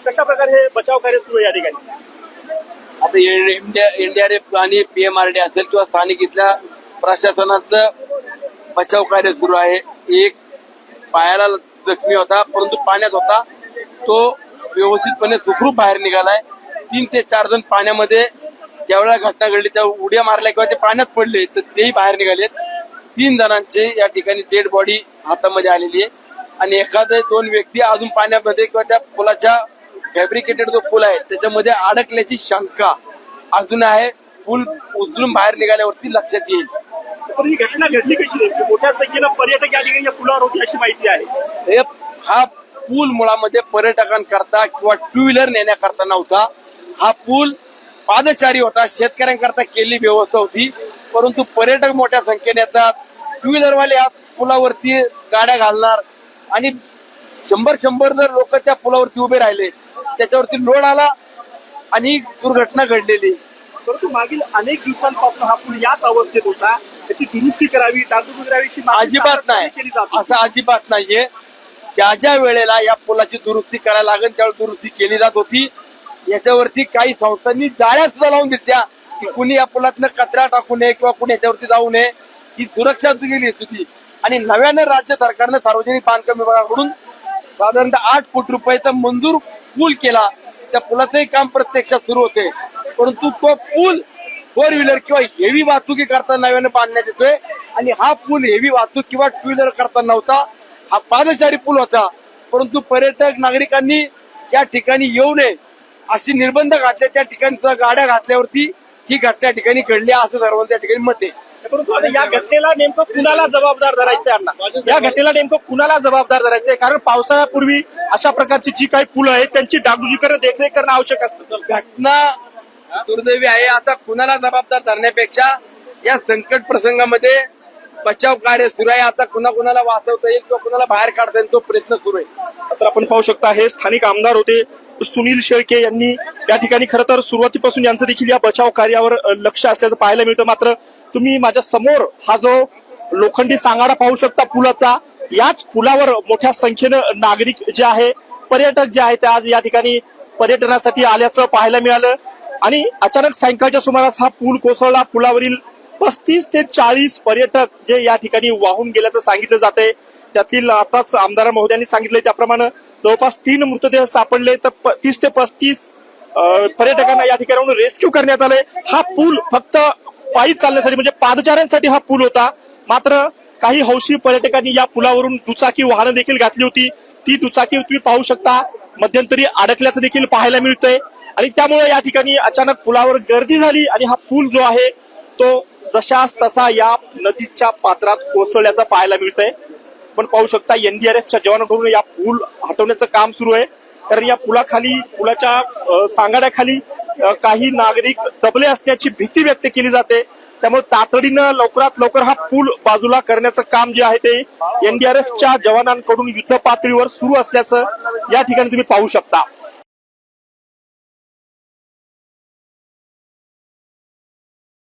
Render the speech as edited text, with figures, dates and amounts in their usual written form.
कशा प्रकारे हे बचाव कार्य सुरू आहे या ठिकाणी? आता एनडीआरएफ आणि पीएमआरडी असेल किंवा स्थानिक इथल्या प्रशासनाचं बचाव कार्य सुरू आहे. एक पायाला जखमी होता परंतु पाण्यात होता, तो व्यवस्थितपणे सुखरूप बाहेर निघालाय. 3 ते 4 जण पाण्यामध्ये ज्यावेळेला घटना घडली त्या उड्या मारल्या किंवा ते पाण्यात पडले तर तेही बाहेर निघालेत. 3 जणांचे या ठिकाणी डेड बॉडी हातामध्ये आलेली आहे आणि एखादे 2 व्यक्ती अजून पाण्यामध्ये किंवा त्या पुलाच्या फॅब्रिकेटेड जो पूल आहे त्याच्यामध्ये अडकल्याची शंका अजून आहे. पूल उचलून बाहेर निघाल्यावरती लक्षात येईल. पण ही घटना घडली कशी नेमकी? मोठ्या संख्येनं पर्यटक या ठिकाणी या पुलावर होते अशी माहिती आहे. हा पूल मुळामध्ये पर्यटकांकरता किंवा 2 व्हीलर नेण्याकरता नव्हता. हा पूल पादचारी होता, शेतकऱ्यांकरता केलेली व्यवस्था होती. परंतु पर्यटक मोठ्या संख्येने येतात, 2 व्हीलरवाले या पुलावरती गाड्या घालणार आणि 100 जर लोक त्या पुलावरती उभे राहिले त्याच्यावरती लोड आला आणि दुर्घटना घडलेली. परंतु मागील अनेक दिवसांपासून हा पूल याच अवस्थेत होता, त्याची दुरुस्ती करावी, डागडुजी करावी अजिबात नाही, असं अजिबात नाहीये. ज्या वेळेला या पुलाची दुरुस्ती करायला लागेल त्यावेळी दुरुस्ती केली जात होती. याच्यावरती काही संस्थांनी जाळ्या सुद्धा लावून दिल्या की कुणी या पुलातनं कचरा टाकू नये किंवा कुणी याच्यावरती जाऊ नये, ही सुरक्षा दिली होती. आणि नव्यानं राज्य सरकारनं सार्वजनिक बांधकाम विभागाकडून साधारणतः 8 कोटी रुपयाचा मंजूर पूल केला. त्या पुलाचंही काम प्रत्यक्षात सुरू होते. परंतु तो पूल 4 व्हीलर किंवा हेवी वाहतुकी करता नव्यानं बांधण्यात येतोय आणि हा पूल हेवी वाहतूक किंवा 2 व्हीलर करता नव्हता. हा पादचारी पूल होता. परंतु पर्यटक नागरिकांनी त्या ठिकाणी येऊ नये अशी निर्बंध घातले. त्या ठिकाणी गाड्या घातल्यावरती ही घटना ठिकाणी घडली असं सर्वांच्या ठिकाणी मत आहे. परंतु आता या घटनेला नेमकं कुणाला जबाबदार धरायचंय अण्णा? या घटनेला नेमकं कुणाला जबाबदार धरायचंय? कारण पावसाळ्यापूर्वी अशा प्रकारची जी काही पुलं आहेत त्यांची डागडुजी करणं, देखरेख करणं आवश्यक असतं. घटना दुर्दैवी आहे. आता कुणाला जबाबदार धरण्यापेक्षा या संकट प्रसंगामध्ये बचाव कार्य सुरू आहे. आता कुणाला वाचवता येईल किंवा कुणाला बाहेर काढता येईल तो प्रयत्न सुरू आहे. तर आपण पाहू शकता हे स्थानिक आमदार होते सुनील शेळके यांनी या ठिकाणी खरं तर सुरुवातीपासून यांचं देखील या बचाव कार्यावर लक्ष असल्याचं पाहायला मिळतं. मात्र तुम्ही माझ्या समोर हा जो लोखंडी सांगाडा पाहू शकता पुलाचा, याच पुलावर मोठ्या संख्येनं नागरिक जे आहे, पर्यटक जे आहेत ते आज या ठिकाणी पर्यटनासाठी आल्याचं पाहायला मिळालं. आणि अचानक सायंकाळच्या सुमारास हा पूल कोसळला. पुलावरील 35 ते 40 पर्यटक जे या ठिकाणी वाहून गेल्याचं सांगितलं जातंय. त्यातील आताच आमदार महोदयांनी सांगितलंय त्याप्रमाणे जवळपास 3 मृतदेह सापडले तर 30 ते 35 पर्यटकांना या ठिकाणाहून रेस्क्यू करण्यात आलंय. हा पूल फक्त पायी चालण्यासाठी म्हणजे पादचाऱ्यांसाठी हा पूल होता. मात्र काही हौशी पर्यटकांनी या पुलावरून दुचाकी वाहनं देखील घातली होती. ती दुचाकी तुम्ही पाहू शकता मध्यंतरी अडकल्याचं देखील पाहायला मिळतंय आणि त्यामुळे या ठिकाणी अचानक पुलावर गर्दी झाली आणि हा पूल जो आहे तो जशास तसा या नदीच्या पात्रात कोसळल्याचं पाहायला मिळतंय. पण पाहू शकता एनडीआरएफच्या जवानांकडून या पूल हटवण्याचं काम सुरू आहे. कारण या पुलाखाली, पुलाच्या सांगाड्याखाली काही नागरिक दबले असण्याची भीती व्यक्त केली जाते. त्यामुळे तातडीनं लवकरात लवकर हा पूल बाजूला करण्याचं काम जे आहे ते एनडीआरएफच्या जवानांकडून युद्ध पातळीवर सुरू असल्याचं या ठिकाणी तुम्ही पाहू शकता.